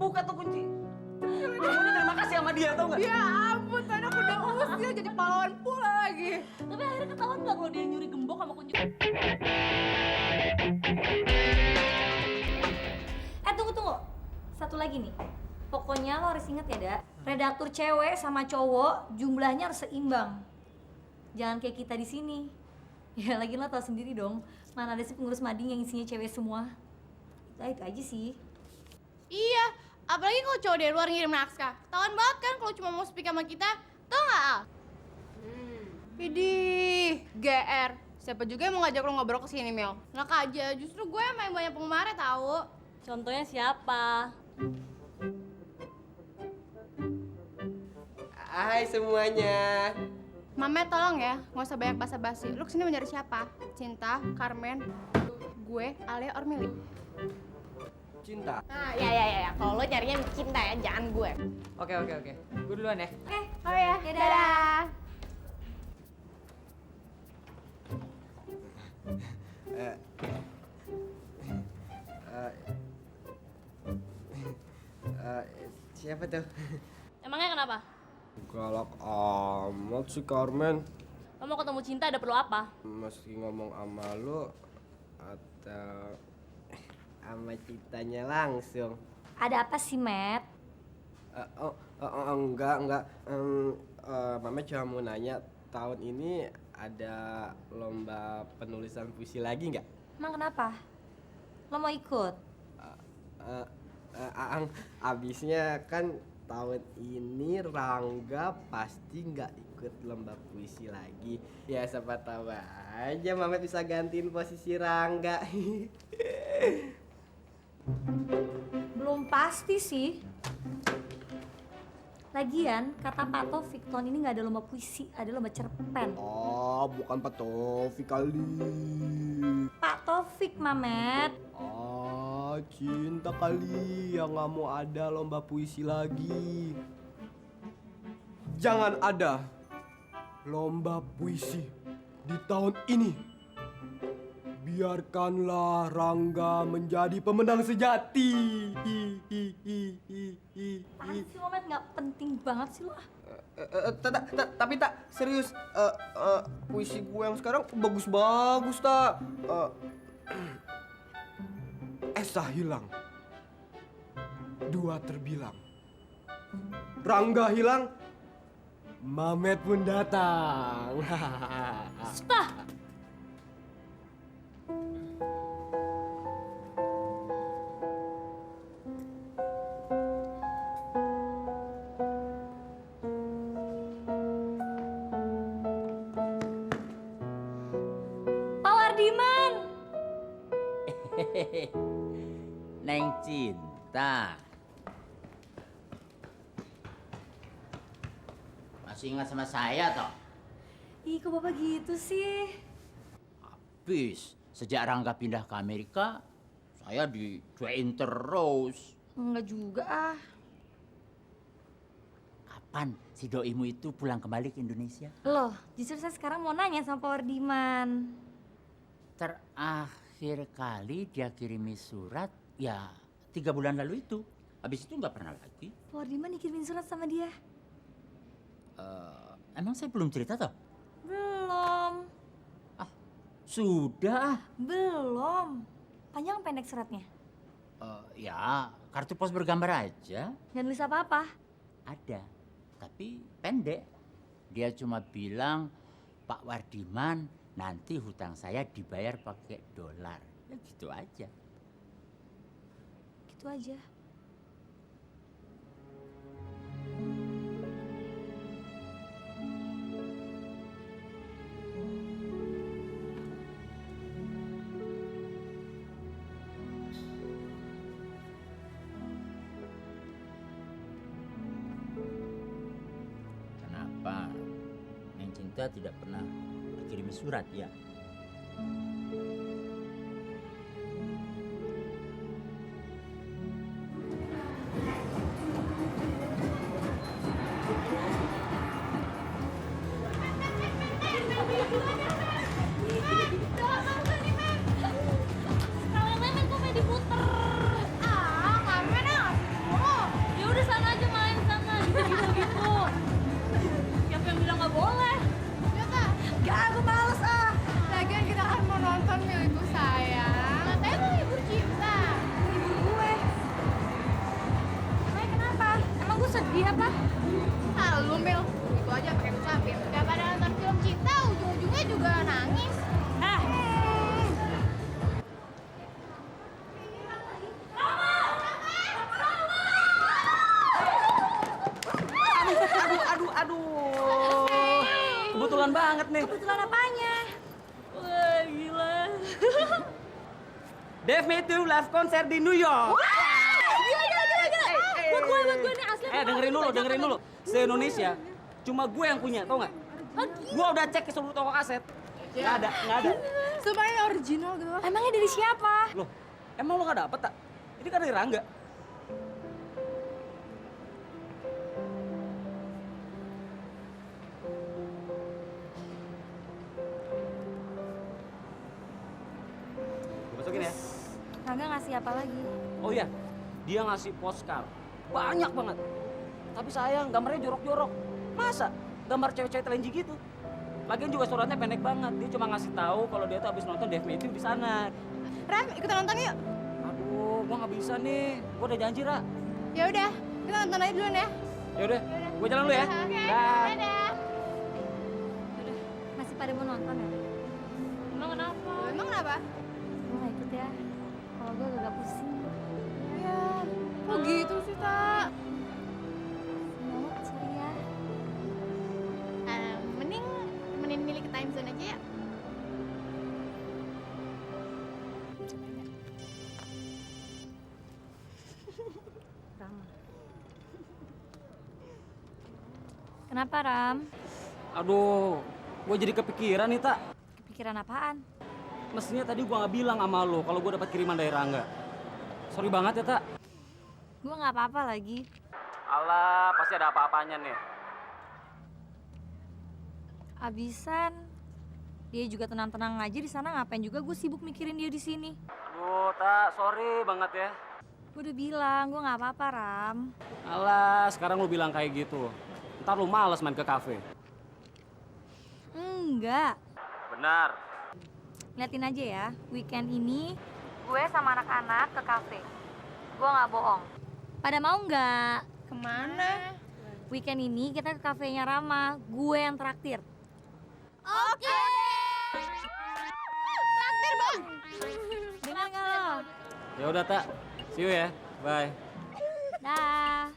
ngebuka tuh kunci. Kamu ini terima kasih sama dia, tau nggak? Ya ampun, kan aku udah usil jadi pahlawan pula lagi. Tapi akhirnya ketahuan nggak kalau dia nyuri gembok sama kunci? Tunggu. Satu lagi nih. Pokoknya lo harus inget ya, Dak. Redaktur cewek sama cowok jumlahnya harus seimbang. Jangan kayak kita di sini. Ya lagi lo tau sendiri dong, mana ada sih pengurus mading yang isinya cewek semua. Itu aja sih. Iya, apalagi kalau cowok dari luar ngirim naskah. Ketahuan banget kan kalau cuma mau speak sama kita. Tau nggak, Al? Idih, GR. Siapa juga yang mau ngajak lo ngobrol ke sini, Mel? Nggak aja, justru gue yang main banyak penggemarnya tahu. Contohnya siapa? Hai semuanya. Mame tolong ya, nggak usah banyak basa-basi. Lu kesini mau nyari siapa? Cinta, Carmen, gue, Ale, or Mili? Cinta. Ah, ya. Kalau lo nyarinya cinta ya, jangan gue. Oke. Gue duluan ya. Oke. Oh ya, Dadah. Siapa tuh? Emangnya kenapa? Galak amat si Carmen. Lo mau ketemu Cinta ada perlu apa? Mesti ngomong sama lu atau sama cintanya langsung? Ada apa sih, Matt? Enggak. Mama cuma mau nanya, tahun ini ada lomba penulisan puisi lagi nggak? Emang kenapa? Lo mau ikut? Abisnya kan tahun ini Rangga pasti nggak ikut lomba puisi lagi. Ya siapa tahu aja Mama bisa gantiin posisi Rangga. Belum pasti sih. Lagian, kata Pak Taufik, tahun ini nggak ada lomba puisi, ada lomba cerpen. Oh, bukan Pak Taufik kali. Pak Taufik, Mamet. Cinta kali yang nggak mau ada lomba puisi lagi. Jangan ada lomba puisi di tahun ini. Biarkanlah Rangga menjadi pemenang sejati. Apaan sih, Mamet? Nggak penting banget sih lo. Tapi tak serius, puisi gue yang sekarang bagus-bagus tak. Esa hilang, dua terbilang. Rangga hilang, Mamet pun datang. Stop! Pak Wardiman! Neng Cinta. Masih ingat sama saya toh? Ih, kok Bapak gitu sih? Habis sejak Rangga pindah ke Amerika, saya dicuekin terus. Enggak juga ah. Kapan si doimu itu pulang kembali ke Indonesia? Loh, justru saya sekarang mau nanya sama Pak Wardiman. Terakhir kali dia kirimi surat ya 3 bulan lalu itu. Habis itu nggak pernah lagi. Pak Wardiman dikirimin surat sama dia? Emang saya belum cerita toh? Belum. Sudah. Belum. Panjang pendek suratnya? Ya kartu pos bergambar aja. Nggak nulis apa-apa? Ada, tapi pendek. Dia cuma bilang, Pak Wardiman, nanti hutang saya dibayar pakai dolar. Ya gitu aja. Gitu aja. Kenapa Neng Cinta tidak pernah dikirimi surat ya? Kalau Memet kok main diputer? Ah, Carmen ya ngasih dulu. Iya, Pak. Ah, lu Mil. Itu aja pakai ngucapin. Daripada nonton film cinta, ujung-ujungnya juga nangis. Ah, Aduh. Kebetulan banget nih. kebetulan apanya? Wah, gila. Dave Matthews live konser di New York. Gila. Buat gue nih asli. Dengerin dulu. Se-Indonesia cuma gue yang punya, tau nggak? Gue udah cek ke seluruh toko kaset. Nggak ada. Sumpah ini original gitu. Emangnya dari siapa? Loh, emang lo nggak dapet tak? Ini kan dari Rangga. Gue masukin ya. Rangga ngasih apa lagi? Oh iya, dia ngasih postcard. Banyak banget. Tapi sayang, gambarnya jorok-jorok. Masa gambar cewek-cewek telenji gitu? Lagian juga suratnya pendek banget. Dia cuma ngasih tahu kalau dia tuh habis nonton Dave Matthews di sana. Ram, ikutan nonton yuk. Aduh, gua nggak bisa nih. Gua udah janji, Ra. Ya udah, kita nonton aja duluan ya. Yaudah, gua jalan dulu ya. Oke, Dah. dadah. Masih pada mau nonton ya? Emang kenapa? Emang kenapa? Gue gak ikut ya. Kalau gue agak pusing. Ya, kok gitu sih, Tak? Banget, sorry ya. Mending milih ke time zone aja ya. Kenapa, Ram? Aduh, gua jadi kepikiran nih, Tak. Kepikiran apaan? Mestinya tadi gua nggak bilang sama lo kalau gua dapat kiriman dari Rangga. Sorry banget ya, Tak. Gue gak apa-apa lagi. Alah, pasti ada apa-apanya nih. Abisan. Dia juga tenang-tenang aja di sana, ngapain juga gue sibuk mikirin dia di sini. Aduh, Tak, sorry banget ya. Gue udah bilang, gue gak apa-apa, Ram. Alah, sekarang lu bilang kayak gitu. Ntar lu males main ke kafe. Enggak. Benar. Liatin aja ya, weekend ini gue sama anak-anak ke kafe. Gue gak bohong. Pada mau nggak? Kemana? Weekend ini kita ke kafenya Rama, gue yang traktir. Oke. Traktir, Bang. Dengar nggak lo? Ya udah, Tak. See you ya. Bye. Dah.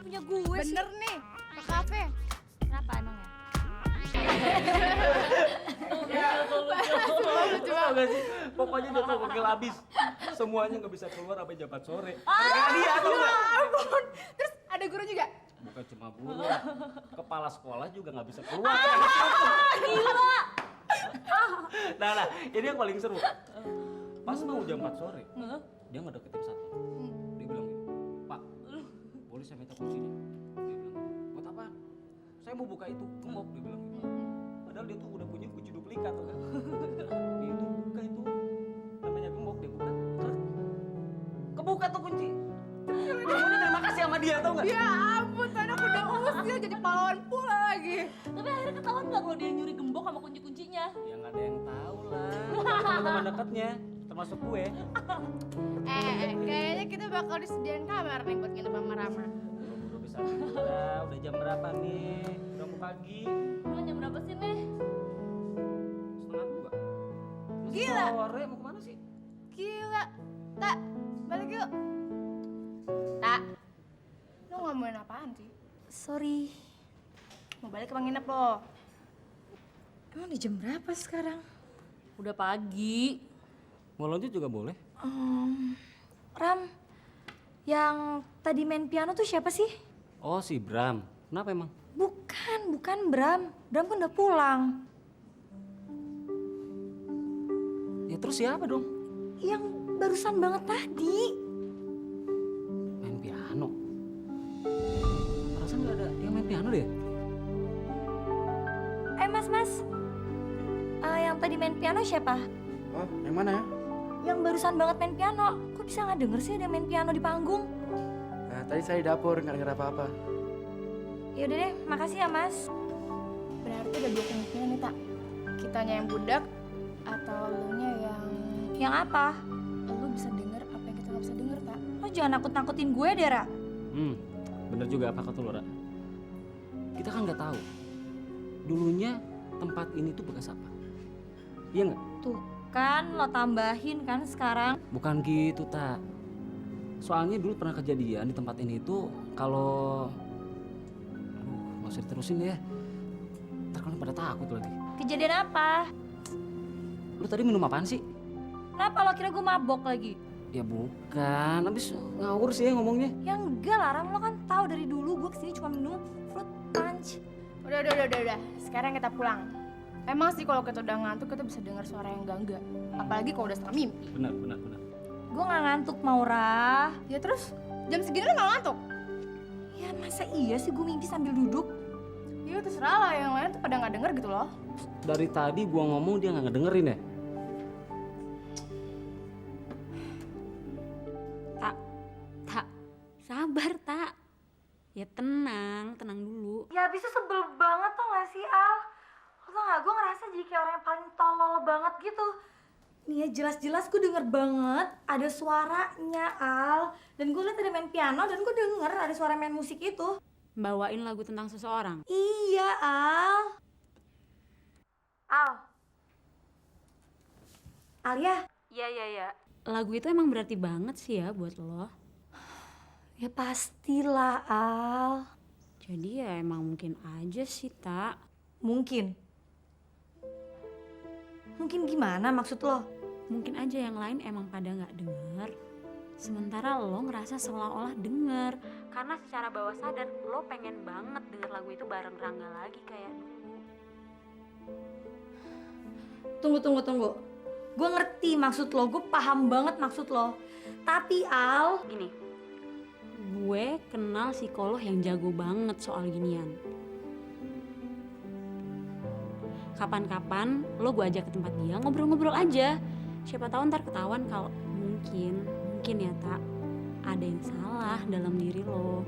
Punya gue sih. Bener nih, ke kafe. Kenapa emangnya? Lucu banget. Gak sih? Pokoknya dia tuh gokil abis. Semuanya nggak bisa keluar sampai jam 4 sore. Gara-gara dia tuh nggak? Ampun. Terus ada guru juga? Bukan cuma guru, kepala sekolah juga nggak bisa keluar. Gila. Nah, ini yang paling seru. Pas mau jam 4 sore, dia ngedeketin satu. Dia bilang gini, Pak, boleh saya minta kuncinya? Dia bilang, buat apa? Saya mau buka itu, gembok, dia bilang gitu. Padahal dia tuh udah punya kunci duplikat tuh kan. Dia itu buka itu, namanya gembok, dia buka. Kebuka tuh kunci. Semuanya terima kasih sama dia, tau gak? Ya ampun, anak udah usil jadi pahlawan pula lagi. Tapi akhirnya ketahuan nggak kalau dia nyuri gembok sama kunci-kuncinya? Ya nggak ada yang tahu lah. Teman-teman dekatnya, termasuk gue. Kayaknya kita bakal disediain kamar nih buat nginep sama Rama. Udah bisa udah jam berapa nih? Udah mau pagi. Emang jam berapa sih, Nih? 1:30. Masih Gila. sore, mau kemana sih? Gila. Tak, balik yuk. Tak, lu ngomongin apaan sih? Sorry. Mau balik ke bang nginep lo. Emang udah jam berapa sekarang? Udah pagi. Mau lanjut juga boleh. Ram, yang tadi main piano tuh siapa sih? Oh, si Bram. Kenapa emang? Bukan Bram. Bram kan udah pulang. Ya terus siapa dong? Yang barusan banget tadi. Main piano. Perasaan nggak ada yang main piano deh. Mas. Yang tadi main piano siapa? Oh, yang mana ya? Yang barusan banget main piano. Kok bisa nggak denger sih ada main piano di panggung? Nah, tadi saya di dapur, nggak denger apa-apa. Yaudah deh, makasih ya Mas. Berarti ada dua kemungkinan nih, Tak. Kitanya yang budak atau elunya yang Yang apa? lu bisa denger apa yang kita nggak bisa denger, Tak. Oh Lo jangan nakut-nakutin gue deh, Ra. Bener juga apa kata lo, Ra. Kita kan nggak tahu dulunya tempat ini tuh bekas apa. Iya nggak? Tuh kan lo tambahin kan sekarang. Bukan gitu, Tak. Soalnya dulu pernah kejadian di tempat ini tuh kalau nggak usah diterusin deh ya. Ntar kalian pada takut lagi. Kejadian apa? Lu tadi minum apaan sih? Kenapa lo kira gue mabok lagi? Ya bukan, habis ngawur sih ya ngomongnya. Ya enggak lah, Ram. Lo kan tahu dari dulu gue kesini cuma minum fruit punch. Udah. Sekarang kita pulang. Emang sih kalau kita udah ngantuk kita bisa dengar suara yang enggak. Apalagi kalau udah setengah mimpi. Benar. Gue nggak ngantuk, Maura. Ya terus jam segini lo nggak ngantuk? Ya masa iya sih gue mimpi sambil duduk? Ya terserah lah, yang lain tuh pada nggak denger gitu loh. Dari tadi gua ngomong dia nggak ngedengerin ya. Tak, sabar tak. Ya tenang dulu. Ya abis itu sebel banget tuh gak sih, Al? Lo tau gak, gue ngerasa jadi kayak orang yang paling tolol banget gitu. Nih ya, jelas-jelas gue denger banget ada suaranya, Al. Dan gue liat ada main piano dan gue denger ada suara main musik itu. Bawain lagu tentang seseorang. Iya, Al. Al. Al ya? Iya. Lagu itu emang berarti banget sih ya buat lo. Ya pastilah, Al. Jadi ya emang mungkin aja sih, tak. Mungkin. Mungkin gimana maksud lo? Mungkin aja yang lain emang pada nggak denger. Sementara lo ngerasa seolah-olah denger. Karena secara bawah sadar lo pengen banget denger lagu itu bareng Rangga lagi kayak dulu. Tunggu. Gue ngerti maksud lo, gue paham banget maksud lo. Tapi Al, Gini, gue kenal psikolog yang jago banget soal ginian. Kapan-kapan lo gue ajak ke tempat dia ngobrol-ngobrol aja. Siapa tahu ntar ketahuan kalau mungkin ya tak ada yang salah dalam diri lo.